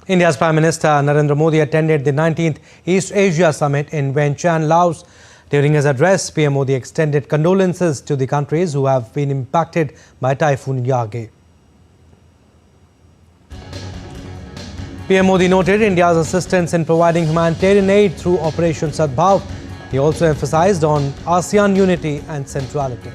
India's Prime Minister Narendra Modi attended the 19th East Asia Summit in Vientiane, Laos. During his address, PM Modi extended condolences to the countries who have been impacted by Typhoon Yagi. PM Modi noted India's assistance in providing humanitarian aid through Operation Sadbhav. He also emphasized on ASEAN unity and centrality.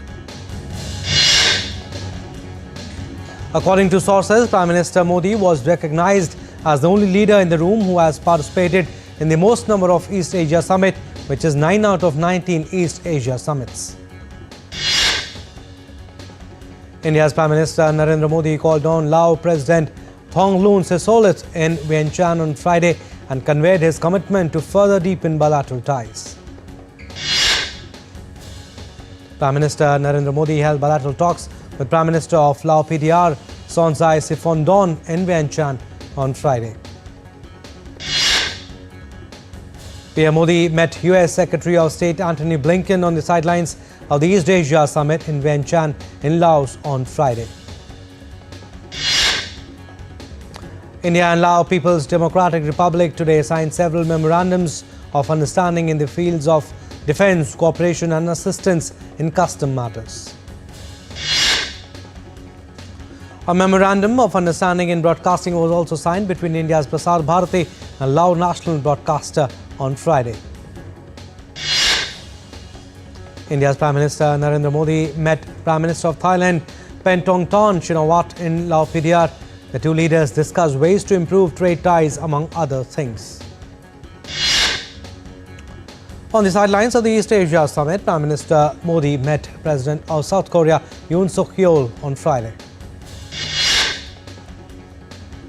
According to sources, Prime Minister Modi was recognized as the only leader in the room who has participated in the most number of East Asia Summit, which is 9 out of 19 East Asia Summits. India's Prime Minister Narendra Modi called on Lao President Thongloun Sisolit in Vientiane on Friday and conveyed his commitment to further deepen bilateral ties. Prime Minister Narendra Modi held bilateral talks with Prime Minister of Lao PDR Sonsai Sifondon in Vientiane on Friday. PM Modi met US Secretary of State Antony Blinken on the sidelines of the East Asia Summit in Vientiane in Laos on Friday. India and Lao People's Democratic Republic today signed several memorandums of understanding in the fields of defence, cooperation and assistance in custom matters. A memorandum of understanding in broadcasting was also signed between India's Prasar Bharati and Lao National Broadcaster on Friday. India's Prime Minister Narendra Modi met Prime Minister of Thailand Pentongton Shinawat in Lao PDR. The two leaders discussed ways to improve trade ties, among other things. On the sidelines of the East Asia Summit, Prime Minister Modi met President of South Korea Yoon Suk Yeol on Friday.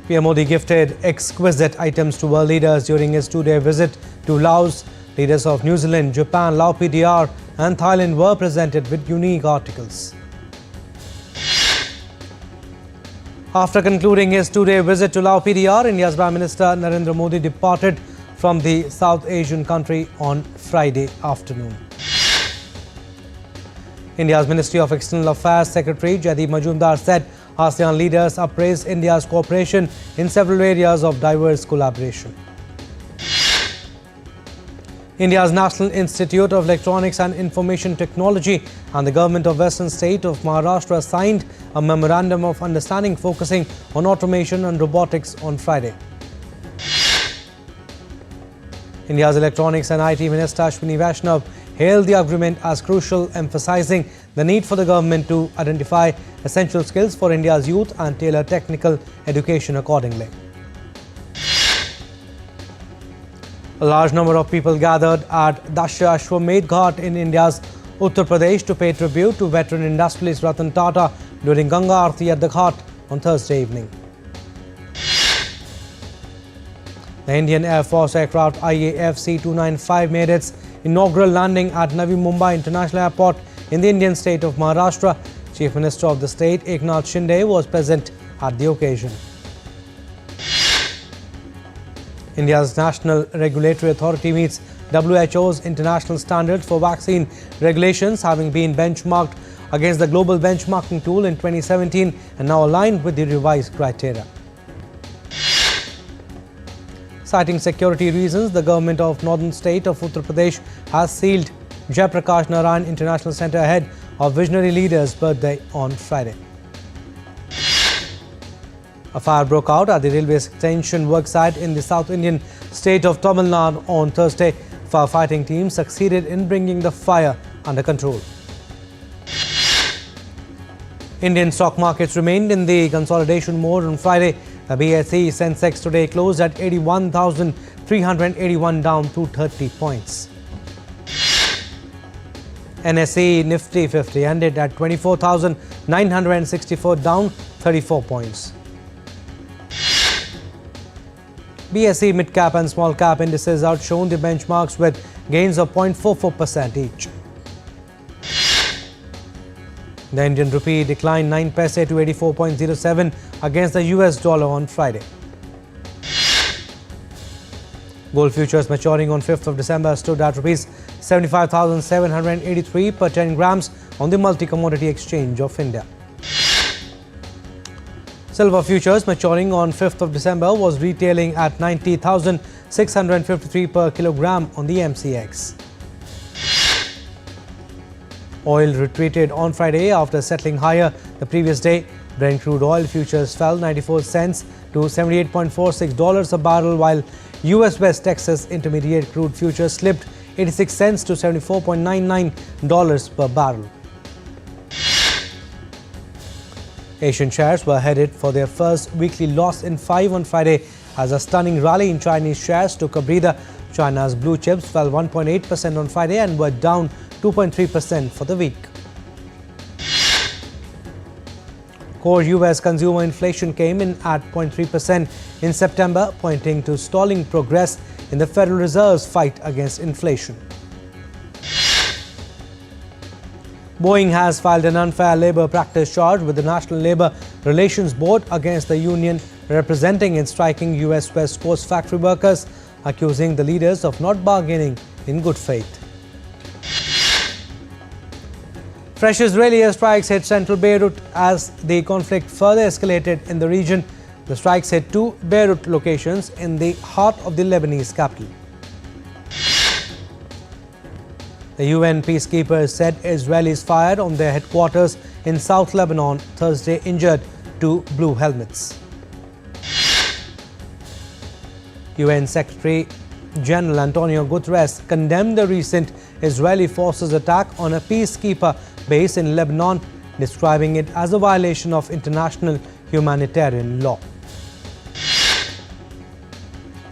PM Modi gifted exquisite items to world leaders during his two-day visit to Laos. Leaders of New Zealand, Japan, Lao PDR and Thailand were presented with unique articles. After concluding his two-day visit to Lao PDR, India's Prime Minister Narendra Modi departed from the South Asian country on Friday afternoon. India's Ministry of External Affairs Secretary Jaideep Majumdar said ASEAN leaders appraised India's cooperation in several areas of diverse collaboration. India's National Institute of Electronics and Information Technology and the Government of Western State of Maharashtra signed a memorandum of understanding focusing on automation and robotics on Friday. India's Electronics and IT Minister Ashwini Vaishnav hailed the agreement as crucial, emphasizing the need for the government to identify essential skills for India's youth and tailor technical education accordingly. A large number of people gathered at Dashya Ashwamedh Ghat in India's Uttar Pradesh to pay tribute to veteran industrialist Ratan Tata during Ganga Aarti at the Ghat on Thursday evening. The Indian Air Force aircraft IAF C-295 made its inaugural landing at Navi Mumbai International Airport in the Indian state of Maharashtra. Chief Minister of the state Eknath Shinde was present at the occasion. India's National Regulatory Authority meets WHO's international standards for vaccine regulations, having been benchmarked against the global benchmarking tool in 2017 and now aligned with the revised criteria. Citing security reasons, the government of northern state of Uttar Pradesh has sealed Jayaprakash Narayan International Centre ahead of visionary leader's birthday on Friday. A fire broke out at the railway extension worksite in the South Indian state of Tamil Nadu on Thursday. Firefighting teams succeeded in bringing the fire under control. Indian stock markets remained in the consolidation mode on Friday. The BSE Sensex today closed at 81,381, down 230 points. NSE Nifty 50 ended at 24,964, down 34 points. BSE mid-cap and small-cap indices outshone the benchmarks with gains of 0.44% each. The Indian rupee declined 9 paise to 84.07 against the US dollar on Friday. Gold futures maturing on 5th of December stood at rupees 75,783 per 10 grams on the multi-commodity exchange of India. Silver futures maturing on 5th of December was retailing at 90,653 per kilogram on the MCX. Oil retreated on Friday after settling higher the previous day. Brent crude oil futures fell 94 cents to $78.46 a barrel, while US West Texas Intermediate crude futures slipped 86 cents to $74.99 per barrel. Asian shares were headed for their first weekly loss in 5 on Friday as a stunning rally in Chinese shares took a breather. China's blue chips fell 1.8% on Friday and were down 2.3% for the week. Core US consumer inflation came in at 0.3% in September, pointing to stalling progress in the Federal Reserve's fight against inflation. Boeing has filed an unfair labour practice charge with the National Labour Relations Board against the union representing its striking US West Coast factory workers, accusing the leaders of not bargaining in good faith. Fresh Israeli airstrikes hit central Beirut as the conflict further escalated in the region. The strikes hit 2 Beirut locations in the heart of the Lebanese capital. The UN peacekeepers said Israelis fired on their headquarters in South Lebanon Thursday, injured 2 blue helmets. UN Secretary General Antonio Guterres condemned the recent Israeli forces' attack on a peacekeeper base in Lebanon, describing it as a violation of international humanitarian law.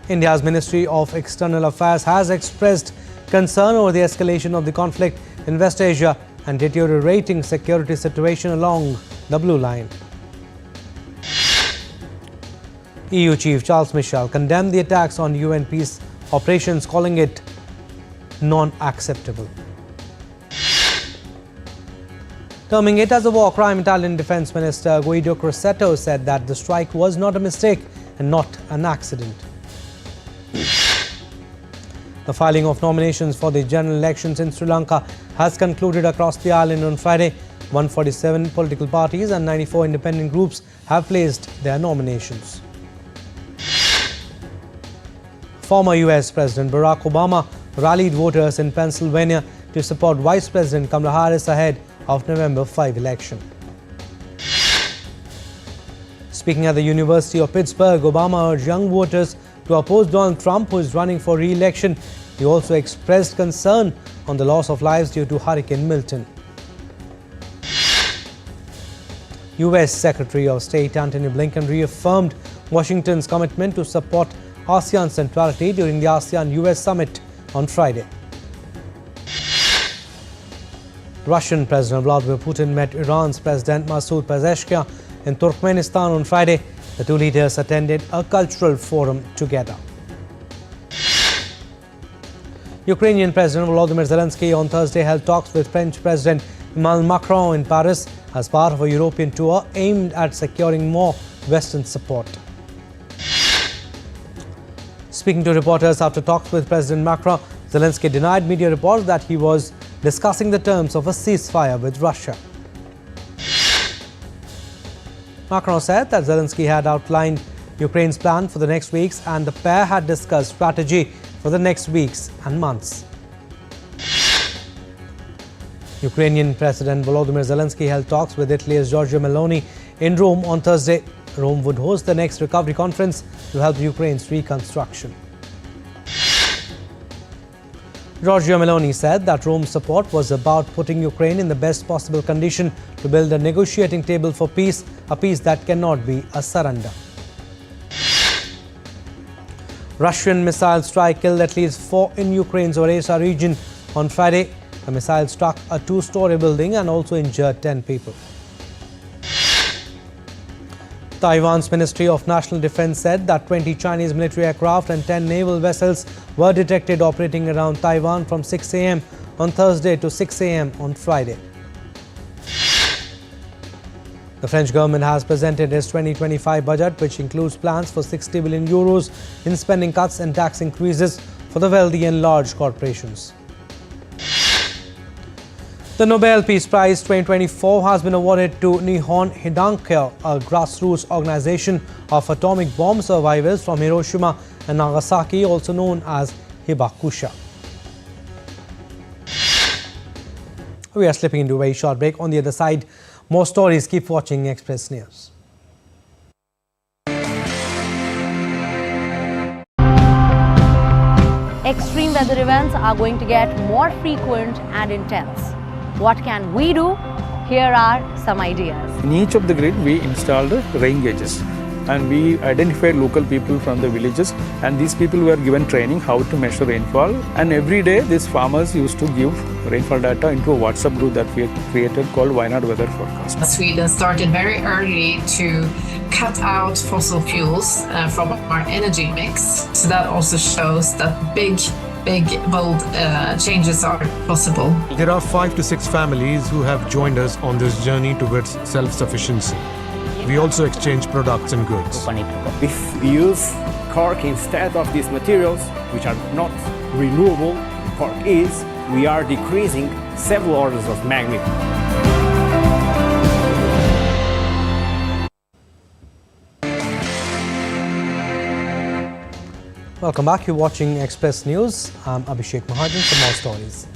India's Ministry of External Affairs has expressed concern over the escalation of the conflict in West Asia and deteriorating security situation along the Blue Line. EU Chief Charles Michel condemned the attacks on UN peace operations, calling it non-acceptable. Terming it as a war crime, Italian Defense Minister Guido Crosetto said that the strike was not a mistake and not an accident. The filing of nominations for the general elections in Sri Lanka has concluded across the island on Friday. 147 political parties and 94 independent groups have placed their nominations. Former US President Barack Obama rallied voters in Pennsylvania to support Vice President Kamala Harris ahead of November 5 election. Speaking at the University of Pittsburgh, Obama urged young voters to oppose Donald Trump, who is running for re-election. He also expressed concern on the loss of lives due to Hurricane Milton. US Secretary of State Antony Blinken reaffirmed Washington's commitment to support ASEAN centrality during the ASEAN-US summit on Friday. Russian President Vladimir Putin met Iran's President Masoud Pezeshkian in Turkmenistan on Friday. The two leaders attended a cultural forum together. Ukrainian President Volodymyr Zelensky on Thursday held talks with French President Emmanuel Macron in Paris as part of a European tour aimed at securing more Western support. Speaking to reporters after talks with President Macron, Zelensky denied media reports that he was discussing the terms of a ceasefire with Russia. Macron said that Zelensky had outlined Ukraine's plan for the next weeks and the pair had discussed strategy for the next weeks and months. Ukrainian President Volodymyr Zelensky held talks with Italy's Giorgia Meloni in Rome on Thursday. Rome would host the next recovery conference to help Ukraine's reconstruction. Giorgia Meloni said that Rome's support was about putting Ukraine in the best possible condition to build a negotiating table for peace, a peace that cannot be a surrender. Russian missile strike killed at least 4 in Ukraine's Odessa region on Friday. The missile struck a 2-story building and also injured 10 people. Taiwan's Ministry of National Defense said that 20 Chinese military aircraft and 10 naval vessels were detected operating around Taiwan from 6 a.m. on Thursday to 6 a.m. on Friday. The French government has presented its 2025 budget, which includes plans for 60 billion euros in spending cuts and tax increases for the wealthy and large corporations. The Nobel Peace Prize 2024 has been awarded to Nihon Hidankyo, a grassroots organization of atomic bomb survivors from Hiroshima and Nagasaki, also known as Hibakusha. We are slipping into a very short break. On the other side, more stories. Keep watching Express News. Extreme weather events are going to get more frequent and intense. What can we do? Here are some ideas. In each of the grid, we installed rain gauges and we identified local people from the villages, and these people were given training how to measure rainfall, and every day these farmers used to give rainfall data into a WhatsApp group that we had created called Wayanad Weather Forecast. Sweden started very early to cut out fossil fuels from our energy mix, so that also shows that big, bold changes are possible. There are 5 to 6 families who have joined us on this journey towards self-sufficiency. We also exchange products and goods. If we use cork instead of these materials, which are not renewable, cork is, we are decreasing several orders of magnitude. Welcome back. You're watching Express News. I'm Abhishek Mahajan for more stories.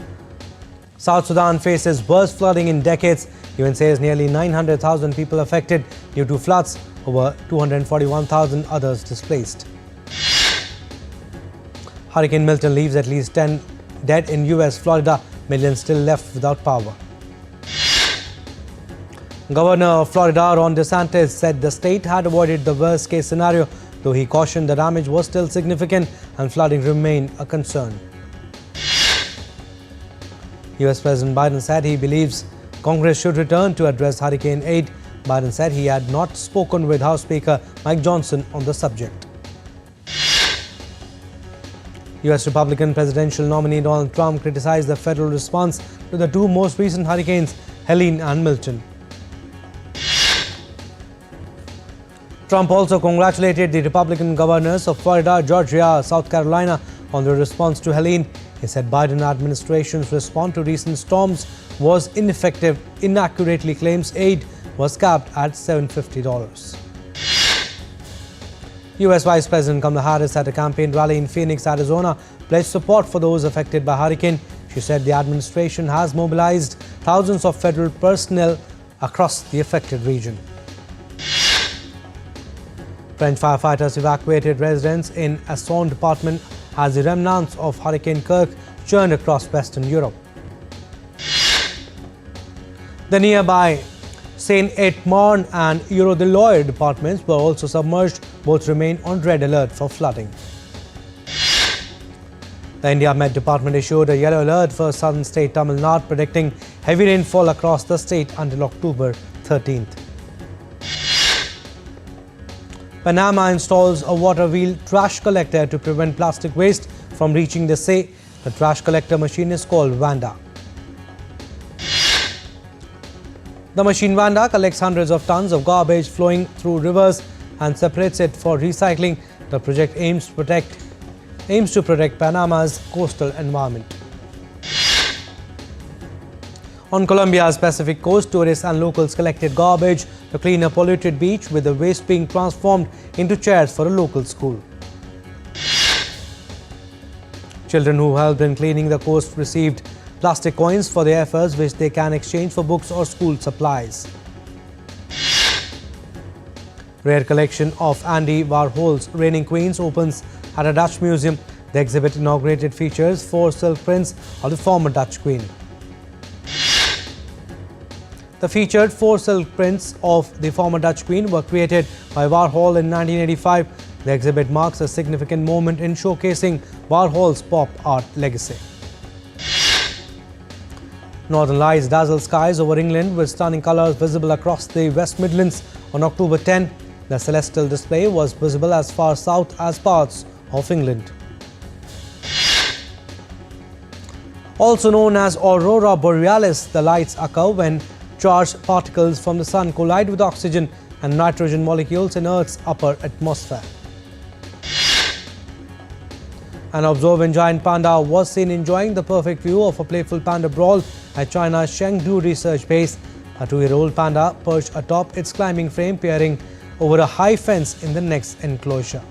South Sudan faces worst flooding in decades. UN says nearly 900,000 people affected due to floods, over 241,000 others displaced. Hurricane Milton leaves at least 10 dead in US Florida, millions still left without power. Governor of Florida, Ron DeSantis, said the state had avoided the worst case scenario, though he cautioned the damage was still significant and flooding remained a concern. US President Biden said he believes Congress should return to address hurricane aid. Biden said he had not spoken with House Speaker Mike Johnson on the subject. US Republican presidential nominee Donald Trump criticized the federal response to the two most recent hurricanes, Helene and Milton. Trump also congratulated the Republican governors of Florida, Georgia, South Carolina on their response to Helene. He said Biden administration's response to recent storms was ineffective, inaccurately claims aid was capped at $750. US Vice President Kamala Harris at a campaign rally in Phoenix, Arizona, pledged support for those affected by hurricane. She said the administration has mobilized thousands of federal personnel across the affected region. French firefighters evacuated residents in Asson department as the remnants of Hurricane Kirk churned across Western Europe. The nearby Seine-et-Marne and Euro-de-Loire departments were also submerged. Both remain on red alert for flooding. The India Met Department issued a yellow alert for southern state Tamil Nadu, predicting heavy rainfall across the state until October 13th. Panama installs a water wheel trash collector to prevent plastic waste from reaching the sea. The trash collector machine is called Vanda. The machine Vanda collects hundreds of tons of garbage flowing through rivers and separates it for recycling. The project aims to protect Panama's coastal environment. On Colombia's Pacific coast, tourists and locals collected garbage to clean a polluted beach, with the waste being transformed into chairs for a local school. Children who helped in cleaning the coast received plastic coins for their efforts, which they can exchange for books or school supplies. Rare collection of Andy Warhol's Reigning Queens opens at a Dutch museum. The exhibit inaugurated features 4 silk prints of the former Dutch queen. The featured 4 silk prints of the former Dutch queen were created by Warhol in 1985. The exhibit marks a significant moment in showcasing Warhol's pop art legacy. Northern lights dazzle skies over England with stunning colours visible across the West Midlands on October 10. The celestial display was visible as far south as parts of England. Also known as Aurora Borealis, the lights occur when charged particles from the sun collide with oxygen and nitrogen molecules in Earth's upper atmosphere. An observant giant panda was seen enjoying the perfect view of a playful panda brawl at China's Chengdu research base. A 2-year-old panda perched atop its climbing frame, peering over a high fence in the next enclosure.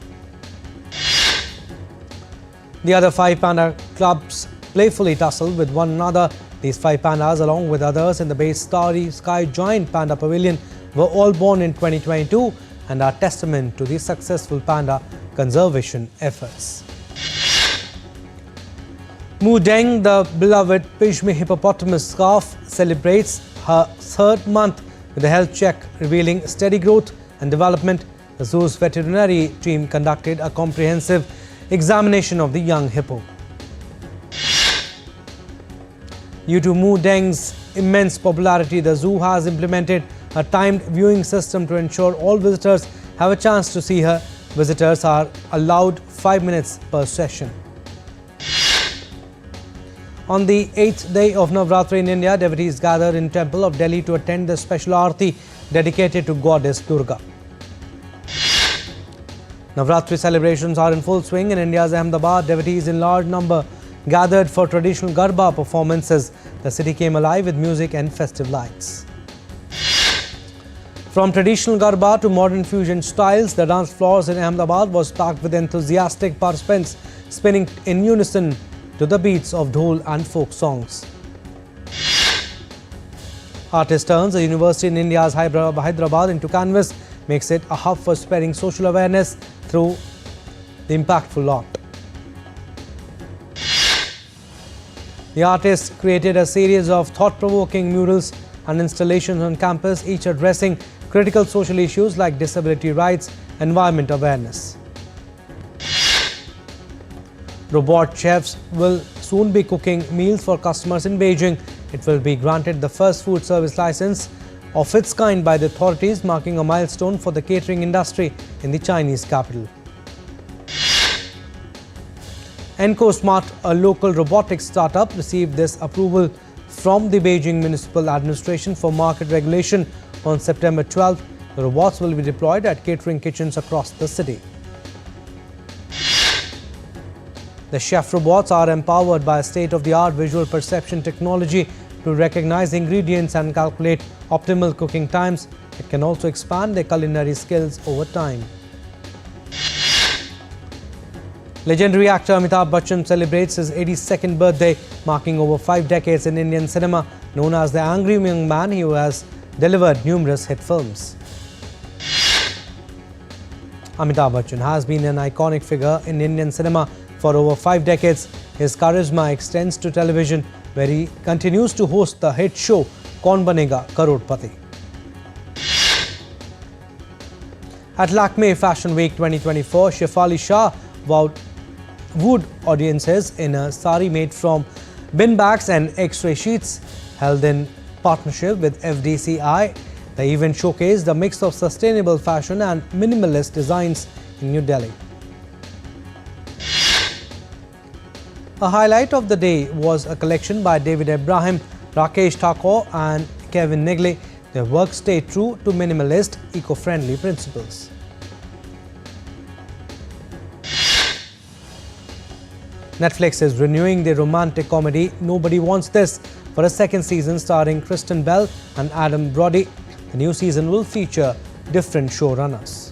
The other 5 panda cubs playfully tussled with one another. These 5 pandas, along with others in the base Starry Sky Giant Panda Pavilion, were all born in 2022 and are testament to the successful panda conservation efforts. Mu Deng, the beloved pygmy hippopotamus calf, celebrates her 3rd month with a health check revealing steady growth and development. The zoo's veterinary team conducted a comprehensive examination of the young hippo. Due to Mu Deng's immense popularity, the zoo has implemented a timed viewing system to ensure all visitors have a chance to see her. Visitors are allowed 5 minutes per session. On the 8th day of Navratri in India, devotees gathered in Temple of Delhi to attend the special Aarti dedicated to Goddess Durga. Navratri celebrations are in full swing in India's Ahmedabad. Devotees in large number gathered for traditional Garba performances. The city came alive with music and festive lights. From traditional Garba to modern fusion styles, the dance floors in Ahmedabad was packed with enthusiastic participants spinning in unison to the beats of dhol and folk songs. Artist turns a university in India's Hyderabad into canvas, makes it a hub for spreading social awareness through the impactful art. The artist created a series of thought-provoking murals and installations on campus, each addressing critical social issues like disability rights, environment awareness. Robot chefs will soon be cooking meals for customers in Beijing. It will be granted the first food service license of its kind by the authorities, marking a milestone for the catering industry in the Chinese capital. EncoSmart, a local robotics startup, received this approval from the Beijing Municipal Administration for market regulation on September 12th. The robots will be deployed at catering kitchens across the city. The chef robots are empowered by state-of-the-art visual perception technology to recognize ingredients and calculate optimal cooking times. It can also expand their culinary skills over time. Legendary actor Amitabh Bachchan celebrates his 82nd birthday, marking over 5 decades in Indian cinema. Known as the angry young man, he has delivered numerous hit films. Amitabh Bachchan has been an iconic figure in Indian cinema for over 5 decades. His charisma extends to television, where he continues to host the hit show Kaun Banega Crorepati. At Lakme Fashion Week 2024, Shefali Shah wooed audiences in a sari made from bin bags and X-ray sheets. Held in partnership with FDCI, the event showcased a mix of sustainable fashion and minimalist designs in New Delhi. A highlight of the day was a collection by David Abraham, Rakesh Thakur and Kevin Nigley. Their work stayed true to minimalist, eco-friendly principles. Netflix is renewing the romantic comedy Nobody Wants This for a second season starring Kristen Bell and Adam Brody. The new season will feature different showrunners.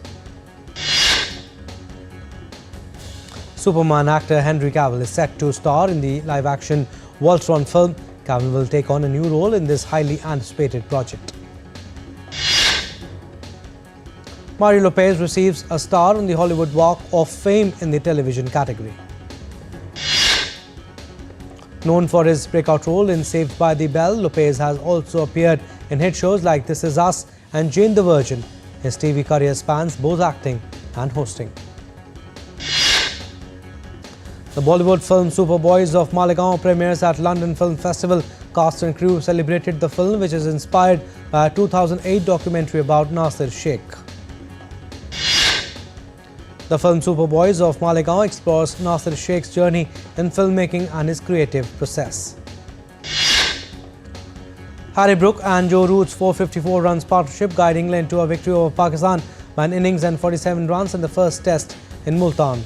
Superman actor Henry Cavill is set to star in the live-action Voltron film. Cavill will take on a new role in this highly anticipated project. Mario Lopez receives a star on the Hollywood Walk of Fame in the television category. Known for his breakout role in Saved by the Bell, Lopez has also appeared in hit shows like This Is Us and Jane the Virgin. His TV career spans both acting and hosting. The Bollywood film Superboys of Malegaon premieres at London Film Festival. Cast and crew celebrated the film, which is inspired by a 2008 documentary about Nasir Sheikh. The film Superboys of Malegaon explores Nasir Sheikh's journey in filmmaking and his creative process. Harry Brook and Joe Root's 454 runs partnership guided England to a victory over Pakistan by an innings and 47 runs in the first test in Multan.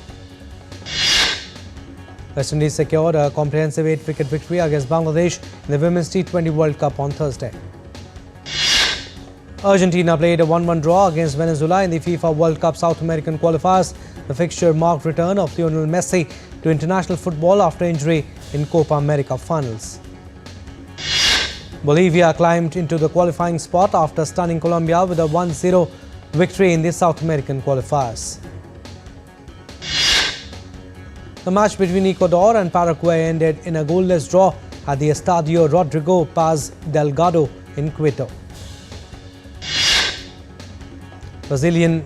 West Indies secured a comprehensive 8-wicket victory against Bangladesh in the Women's T20 World Cup on Thursday. Argentina played a 1-1 draw against Venezuela in the FIFA World Cup South American qualifiers. The fixture marked return of Lionel Messi to international football after injury in Copa America finals. Bolivia climbed into the qualifying spot after stunning Colombia with a 1-0 victory in the South American qualifiers. The match between Ecuador and Paraguay ended in a goalless draw at the Estadio Rodrigo Paz Delgado in Quito. Brazilian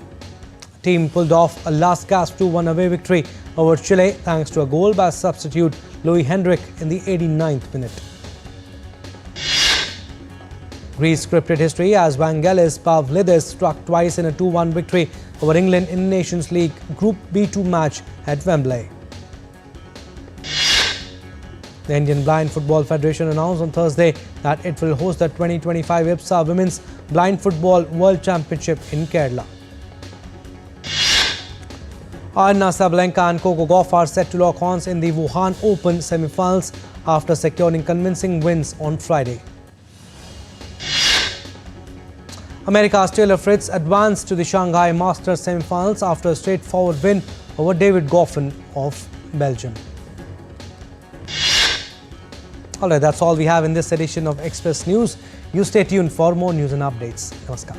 team pulled off a last-gasp 2-1 away victory over Chile thanks to a goal by substitute Luis Hendrick in the 89th minute. Greece scripted history as Vangelis Pavlidis struck twice in a 2-1 victory over England in the Nations League Group B2 match at Wembley. The Indian Blind Football Federation announced on Thursday that it will host the 2025 IPSA Women's Blind Football World Championship in Kerala. Arina Sabalenka and Coco Gauff are set to lock horns in the Wuhan Open semi-finals after securing convincing wins on Friday. America's Taylor Fritz advanced to the Shanghai Masters semi-finals after a straightforward win over David Goffin of Belgium. Alright, that's all we have in this edition of Express News. You stay tuned for more news and updates. Namaskar.